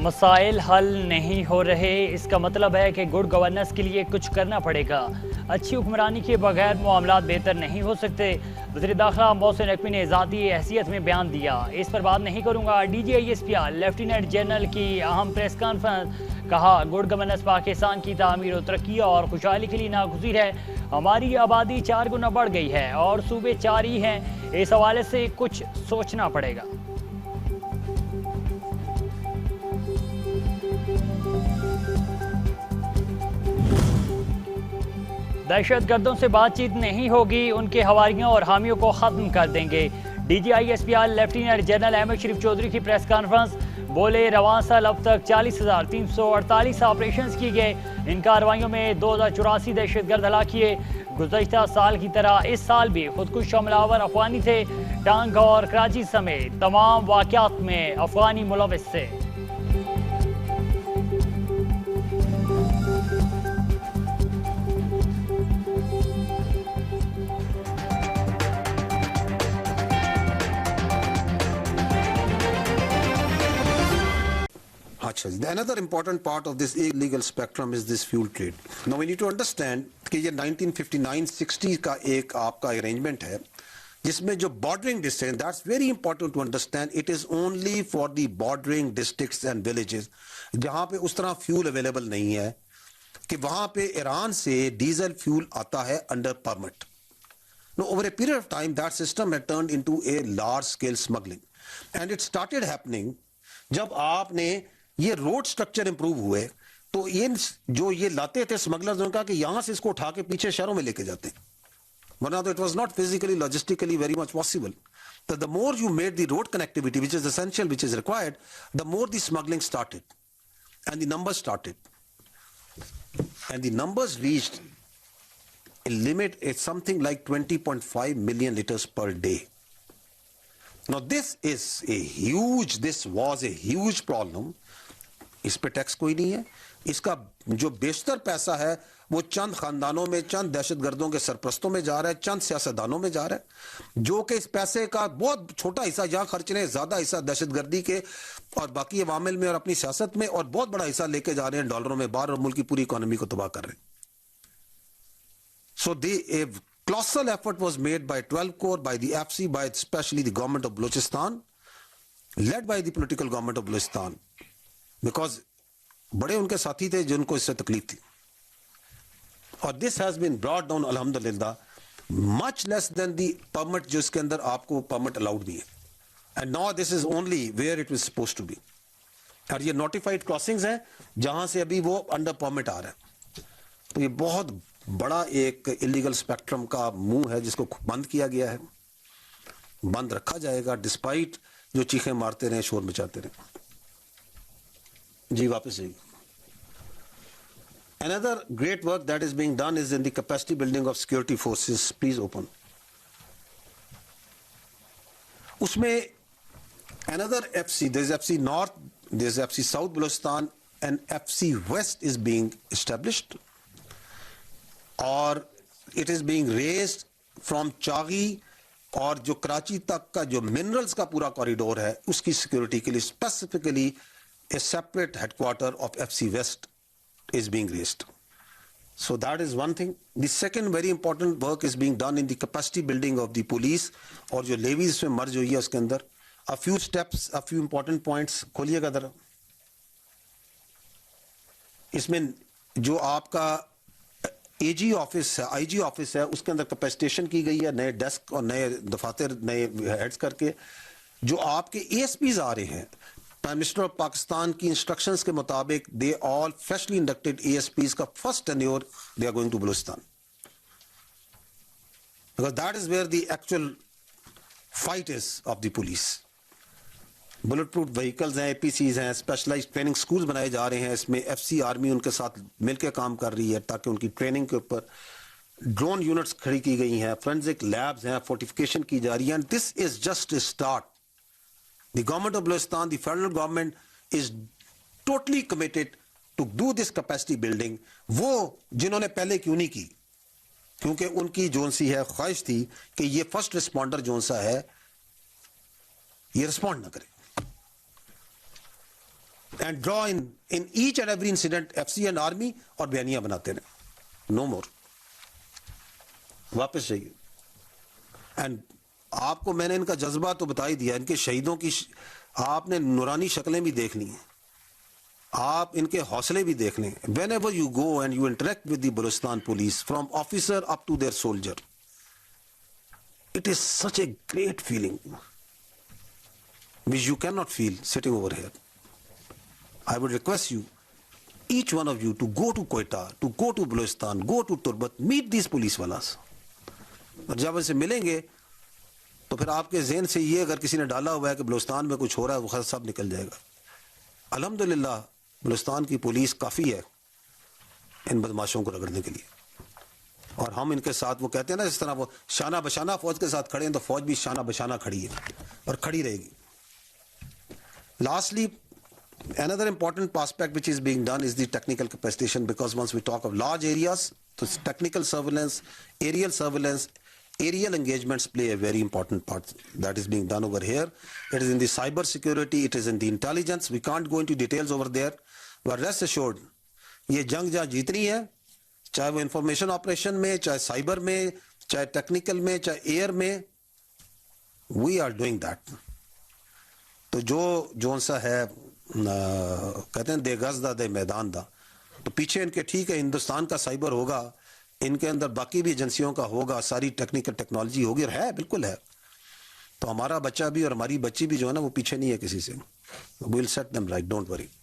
مسائل حل نہیں ہو رہے، اس کا مطلب ہے کہ گڈ گورننس کے لیے کچھ کرنا پڑے گا۔ اچھی حکمرانی کے بغیر معاملات بہتر نہیں ہو سکتے۔ وزیر داخلہ محسن نقوی نے ذاتی حیثیت میں بیان دیا، اس پر بات نہیں کروں گا۔ D G I S P lieutenant general کی اہم پریس کانفرنس، کہا گڈ گورننس پاکستان کی تعمیر و ترقی اور خوشحالی کے لیے ناگزیر ہے۔ ہماری آبادی 4 گنا بڑھ گئی ہے اور صوبے 4 ہی ہیں، اس حوالے سے کچھ سوچنا پڑے گا۔ دہشت گردوں سے بات چیت نہیں ہوگی، ان کے حواریوں اور حامیوں کو ختم کر دیں گے۔ D G I S P lieutenant general Ahmed Sharif Chaudhry کی پریس کانفرنس، بولے رواں سال اب تک 40,348 آپریشنز کی گئے، ان کارروائیوں میں 2084 دہشت گرد ہلاک کیے۔ گزشتہ سال کی طرح اس سال بھی خودکش حملہ آور افغانی تھے، ٹانگ اور کراچی سمیت تمام واقعات میں افغانی ملوث تھے۔ Another important part of this illegal spectrum is this fuel trade. Now we need to understand کہ یہ 1959-60 کا ایک آپ کا arrangement ہے جس میں جو bordering districts, that's very important to understand, it is only for the bordering districts and villages جہاں پہ اس طرح fuel available نہیں ہے کہ وہاں پہ ایران سے ڈیزل فیول آتا ہے under permit. Now over a period of time that system had turned into a large scale smuggling and it started happening جب آپ نے یہ روڈ سٹرکچر امپروو ہوئے تو جو یہ لاتے تھے اسمگلرز نے کہا کہ یہاں سے اس کو اٹھا کے پیچھے شہروں میں لے کے جاتے ہیں، ورنہ تو it was not physically logistically very much possible. the more you made the road connectivity which is essential, which is required, the more the smuggling started and the numbers started and the numbers reached a limit. It's something like 20.5 million liters per day. Now this was a huge problem. اس پہ tax کوئی نہیں ہے، اس کا جو بیشتر پیسہ ہے وہ چند خاندانوں میں، چند دہشت گردوں کے سرپرستوں میں جا رہا ہے، چند سیاستدانوں میں جا رہا ہے، جو کہ اس پیسے کا بہت چھوٹا حصہ یہاں خرچ رہے ہیں، زیادہ حصہ دہشت گردی کے اور باقی عوامل میں اور اپنی سیاست میں، اور بہت بڑا حصہ لے کے جا رہے ہیں ڈالروں میں باہر اور ملک کی پوری اکانومی کو تباہ کر رہے ہیں. So a colossal effort was made by 12 Corps, by the FC, by especially the government of Balochistan, led by the political government of Balochistan, because بڑے ان کے ساتھی تھے جن کو اس سے تکلیف تھی. اور this has been brought down الحمدللہ much less than the permit جو اس کے اندر آپ کو permit allowed بھی ہے. And now this is only where it was supposed to be. اور یہ notified crossings ہیں جہاں سے ابھی وہ under permit آ رہا ہے. تو یہ بہت بڑا ایک illegal spectrum کا منہ ہے جس کو بند کیا گیا ہے، بند رکھا جائے گا ڈسپائٹ جو چیخیں مارتے رہے، شور مچاتے رہے. جی واپس آئیے. Another great work that is being done is in the capacity building of security forces. Please open. اس میں another FC, there is FC North, there is FC South Balochistan and FC West is being established. اور it is being raised from Chagai اور جو کراچی تک کا جو minerals کا پورا corridor ہے اس کی سیکورٹی کے لیے specifically a separate headquarter of FC West is being raised. So that is one thing. The second very important work is being done in the capacity building of the police اور جو levies اس میں مرج ہوئی ہے اس کے اندر. A few steps, a few important points. کھولیے گا ذرا. اس میں جو آپ کا اے جی آفس ہے، آئی جی آفس ہے، اس کے اندر کیپیسٹیشن کی گئی ہے نئے ڈیسک اور نئے دفاتر، نئے ہیڈز کر کے. جو آپ کے اے ایس پیز آ رہے ہیں پرائم منسٹر آف پاکستان کی انسٹرکشنز کے مطابق they all freshly inducted A S Ps کا first tenure they are going to Balochistan, because that is where the actual fight is of the police. Bullet proof vehicles ہیں، A P Cs ہیں، specialise training schools بنائے جا رہے ہیں. اس میں F C army ان کے ساتھ مل کے کام کر رہی ہے تاکہ ان کی ٹریننگ کے اوپر ڈرون یونٹس کھڑی کی گئی ہیں، فورینزک لیبز ہیں، فورٹیفیکیشن کی جا رہی ہے. And this is just a start. The government of Balochistan, the federal government is totally committed to do this capacity building. وہ جنہوں نے پہلے کیوں نہیں کی، کیونکہ ان کی جون سی ہے خواہش تھی کہ یہ فرسٹ رسپونڈر جون سا ہے یہ رسپونڈ نہ کرے. and draw in each and every incident FC and army اور بیانیاں بناتے رہے. No more. واپس جائیے. اینڈ آپ کو میں نے ان کا جذبہ تو بتا ہی دیا, ان کے شہیدوں کی آپ نے نورانی شکلیں بھی دیکھ لی ہیں, آپ ان کے حوصلے بھی دیکھ لیں. whenever you go and you interact with the Balochistan police from officer up to their soldier, it is such a great feeling which you cannot feel sitting over here. I would request you, each one of you, to go to Quetta, to go to Balochistan, go to Turbat, meet these police walas. اور جب ان سے ملیں گے تو پھر آپ کے ذہن سے یہ اگر کسی نے ڈالا ہوا ہے کہ بلوچستان میں کچھ ہو رہا ہے, وہ سب نکل جائے گا. الحمدللہ بلوچستان کی پولیس کافی ہے ان بدماشوں کو رگڑنے کے لیے, اور ہم ان کے ساتھ, وہ کہتے ہیں نا اس طرح وہ شانہ بشانہ فوج کے ساتھ کھڑے ہیں, تو فوج بھی شانہ بشانہ کھڑی ہے اور کھڑی رہے گی. Lastly, another important aspect which is being done is the technical capacitation, because once we talk of large areas, so technical surveillance, aerial engagements play a very important part that is being done over here. It is in the cyber security, it is in the intelligence. We can't go into details over there, but rest assured, یہ جنگ جہاں جیتنی ہے, چاہے وہ information operation میں, چاہے cyber میں, چاہے ٹیکنیکل میں, چاہے ایئر میں, we are doing that. تو جو سا ہے کہتے ہیں دے گز دا دے میدان دا, تو پیچھے ان کے ٹھیک ہے ہندوستان کا سائبر ہوگا, ان کے اندر باقی بھی ایجنسیوں کا ہوگا, ساری ٹیکنیکل ٹیکنالوجی ہوگی, اور ہے بالکل ہے. تو ہمارا بچہ بھی اور ہماری بچی بھی جو ہے نا وہ پیچھے نہیں ہے کسی سے. We will set them right, don't وری.